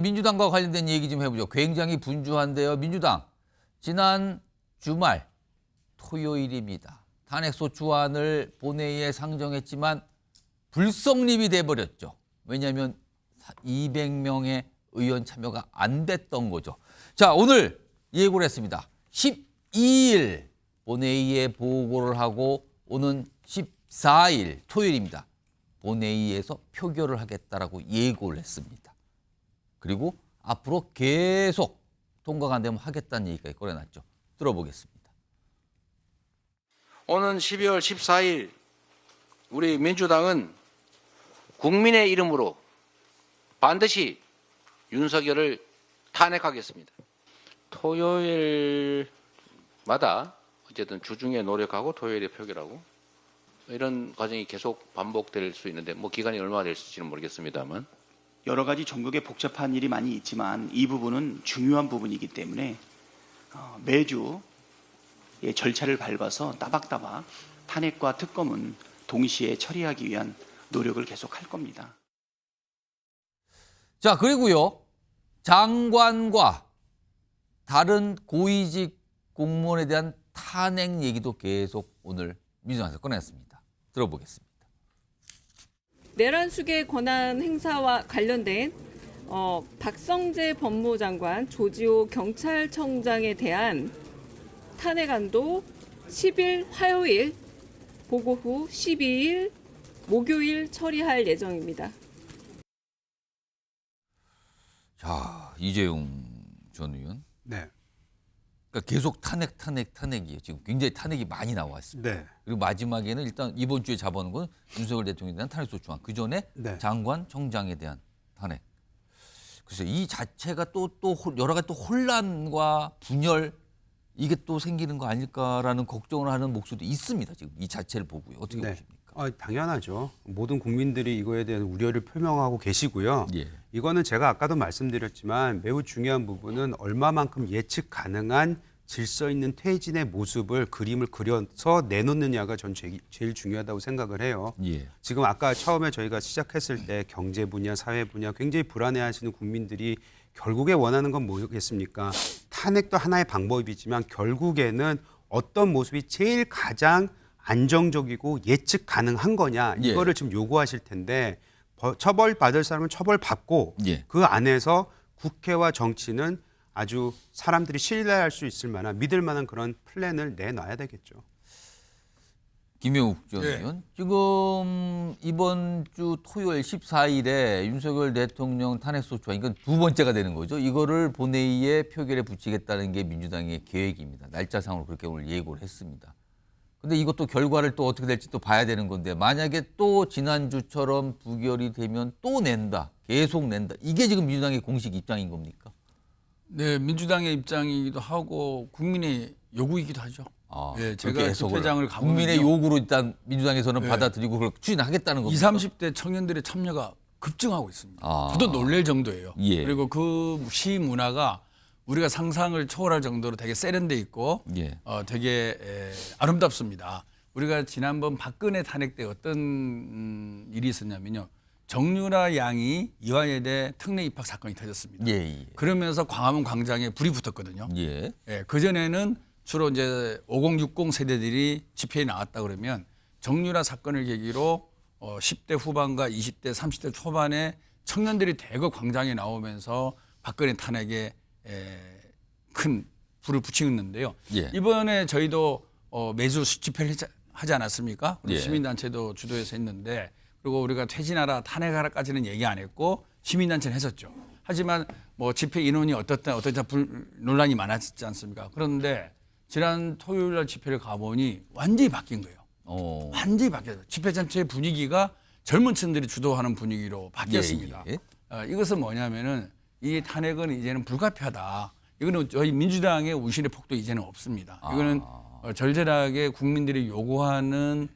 민주당과 관련된 얘기 좀 해보죠. 굉장히 분주한데요. 민주당 지난 주말 토요일입니다. 탄핵소추안을 본회의에 상정했지만 불성립이 돼버렸죠. 왜냐하면 200명의 의원 참여가 안 됐던 거죠. 자, 오늘 예고를 했습니다. 12일 본회의에 보고를 하고 오는 14일 토요일입니다. 본회의에서 표결을 하겠다라고 예고를 했습니다. 그리고 앞으로 계속 통과가 안 되면 하겠다는 얘기까지 꺼내놨죠. 들어보겠습니다. 오는 12월 14일 우리 민주당은 국민의 이름으로 반드시 윤석열을 탄핵하겠습니다. 토요일마다 어쨌든 주중에 노력하고 토요일에 표결하고 이런 과정이 계속 반복될 수 있는데 뭐 기간이 얼마나 될지는 모르겠습니다만 여러 가지 전국에 복잡한 일이 많이 있지만 이 부분은 중요한 부분이기 때문에 매주 절차를 밟아서 따박따박 탄핵과 특검은 동시에 처리하기 위한 노력을 계속할 겁니다. 자, 그리고요. 장관과 다른 고위직 공무원에 대한 탄핵 얘기도 계속 오늘 민주당에서 꺼냈습니다. 들어보겠습니다. 내란 수계 권한 행사와 관련된 박성재 법무장관, 조지호 경찰청장에 대한 탄핵안도 10일 화요일 보고 후 12일 목요일 처리할 예정입니다. 자, 이재용 전 의원. 네. 그러니까 계속 탄핵이에요. 지금 굉장히 탄핵이 많이 나와 있습니다. 네. 그리고 마지막에는 일단 이번 주에 잡아놓은 건 윤석열 대통령에 대한 탄핵소추안. 그 전에 네. 장관, 청장에 대한 탄핵. 그래서 이 자체가 또 여러 가지 또 혼란과 분열 이게 또 생기는 거 아닐까라는 걱정을 하는 목소리도 있습니다. 지금 이 자체를 보고요. 어떻게 네. 보십니까? 당연하죠. 모든 국민들이 이거에 대한 우려를 표명하고 계시고요. 예. 이거는 제가 아까도 말씀드렸지만 매우 중요한 부분은 얼마만큼 예측 가능한 질서 있는 퇴진의 모습을 그림을 그려서 내놓느냐가 전 제일 중요하다고 생각을 해요. 예. 지금 아까 처음에 저희가 시작했을 때 경제 분야, 사회 분야 굉장히 불안해하시는 국민들이 결국에 원하는 건 뭐겠습니까? 탄핵도 하나의 방법이지만 결국에는 어떤 모습이 제일 가장 안정적이고 예측 가능한 거냐 이거를 지금 요구하실 텐데 처벌받을 사람은 처벌받고 예. 그 안에서 국회와 정치는 아주 사람들이 신뢰할 수 있을 만한 믿을 만한 그런 플랜을 내놔야 되겠죠. 김영욱 전 의원. 지금 이번 주 토요일 14일에 윤석열 대통령 탄핵소추안 이건 두 번째가 되는 거죠. 이거를 본회의에 표결에 붙이겠다는 게 민주당의 계획입니다. 날짜상으로 그렇게 오늘 예고를 했습니다. 근데 이것도 결과를 또 어떻게 될지 또 봐야 되는 건데 만약에 또 지난주처럼 부결이 되면 또 낸다. 계속 낸다. 이게 지금 민주당의 공식 입장인 겁니까? 네, 민주당의 입장이기도 하고 국민의 요구이기도 하죠. 네, 제가 집회장을 가보면 국민의 요구로 일단 민주당에서는 받아들이고 그걸 추진하겠다는 겁니다. 20, 30대 청년들의 참여가 급증하고 있습니다. 아. 저도 놀랄 정도예요. 예. 그리고 그 시 문화가 우리가 상상을 초월할 정도로 되게 세련돼 있고 예. 되게 아름답습니다. 우리가 지난번 박근혜 탄핵 때 어떤 일이 있었냐면요. 정유라 양이 이화여대 특례 입학 사건이 터졌습니다. 예. 그러면서 광화문 광장에 불이 붙었거든요. 예. 그전에는 주로 이제 5060 세대들이 집회에 나왔다 그러면 정유라 사건을 계기로 10대 후반과 20대, 30대 초반에 청년들이 대거 광장에 나오면서 박근혜 탄핵에 큰 불을 붙이는데요. 예. 이번에 저희도 매주 집회를 하지 않았습니까? 예. 시민단체도 주도해서 했는데 그리고 우리가 퇴진하라, 탄핵하라까지는 얘기 안 했고 시민단체는 했었죠. 하지만 뭐 집회 인원이 어떻다 논란이 많았지 않습니까? 그런데 지난 토요일 날 집회를 가보니 완전히 바뀐 거예요. 완전히 바뀌었어요. 집회 전체의 분위기가 젊은 층들이 주도하는 분위기로 바뀌었습니다. 예. 이것은 뭐냐면은 이 탄핵은 이제는 불가피하다. 이거는 저희 민주당의 운신의 폭도 이제는 없습니다. 이거는 절절하게 국민들이 요구하는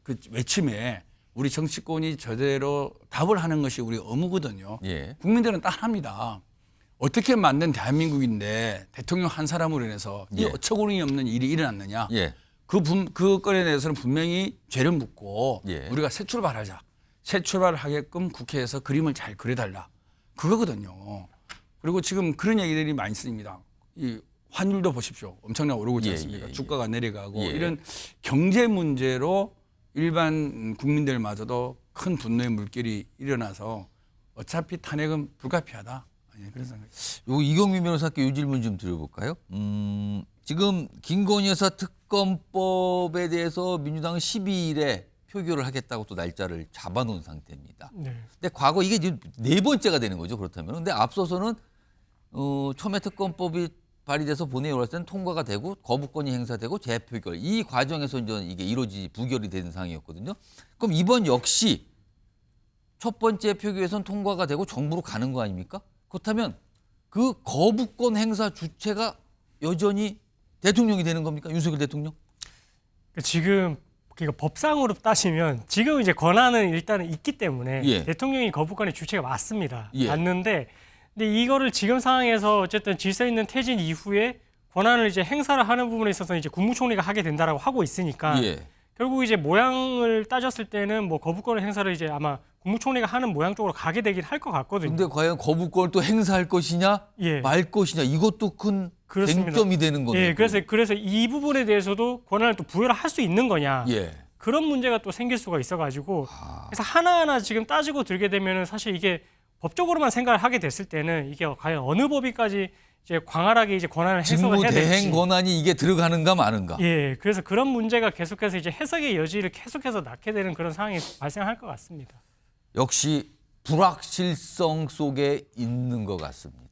그 외침에 우리 정치권이 저대로 답을 하는 것이 우리 의무거든요. 예. 국민들은 딱 합니다. 어떻게 만든 대한민국인데 대통령 한 사람으로 인해서 이 어처구니 없는 일이 일어났느냐. 예. 그 건에 대해서는 분명히 죄를 묻고 예. 우리가 새 출발하자. 새 출발을 하게끔 국회에서 그림을 잘 그려달라. 그거거든요. 그리고 지금 그런 얘기들이 많이 있습니다. 이 환율도 보십시오. 엄청나게 오르고 있지 예, 않습니까? 예, 주가가 내려가고 예. 이런 경제 문제로 일반 국민들마저도 큰 분노의 물결이 일어나서 어차피 탄핵은 불가피하다. 예, 그런 생각이. 요 이경민 변호사께 이 질문 좀 드려볼까요? 지금 김건희 여사 특검법에 대해서 민주당은 12일에 표결을 하겠다고 또 날짜를 잡아놓은 상태입니다. 네. 근데 과거 이게 지금 네 번째가 되는 거죠, 그렇다면. 근데 앞서서는 처음에 특검법이 발의돼서 본회의에 올랐을 때는 통과가 되고 거부권이 행사되고 재표결 이 과정에서 이제 이게 이루어지지 부결이 되는 상황이었거든요. 그럼 이번 역시 첫 번째 표결에선 통과가 되고 정부로 가는 거 아닙니까? 그렇다면 그 거부권 행사 주체가 여전히 대통령이 되는 겁니까? 윤석열 대통령? 지금 그러니까 법상으로 따지면 지금 이제 권한은 일단은 있기 때문에 예. 대통령이 거부권의 주체가 맞습니다. 예. 맞는데 근데 이거를 지금 상황에서 어쨌든 질서 있는 퇴진 이후에 권한을 이제 행사를 하는 부분에 있어서 이제 국무총리가 하게 된다라고 하고 있으니까 예. 결국 이제 모양을 따졌을 때는 뭐 거부권의 행사를 이제 아마 국무총리가 하는 모양 쪽으로 가게 되긴 할 것 같거든요. 근데 과연 거부권을 또 행사할 것이냐, 예. 말 것이냐 이것도 큰 그렇습니다. 쟁점이 되는 거네요. 예, 그래서 이 부분에 대해서도 권한을 또 부여를 할 수 있는 거냐. 예. 그런 문제가 또 생길 수가 있어가지고 그래서 하나하나 지금 따지고 들게 되면은 사실 이게 법적으로만 생각을 하게 됐을 때는 이게 과연 어느 법위까지 이제 광활하게 이제 권한을 해석을 해야 될지. 직무대행 권한이 이게 들어가는가 마는가. 예, 그래서 그런 문제가 계속해서 이제 해석의 여지를 계속해서 낳게 되는 그런 상황이 발생할 것 같습니다. 역시 불확실성 속에 있는 것 같습니다.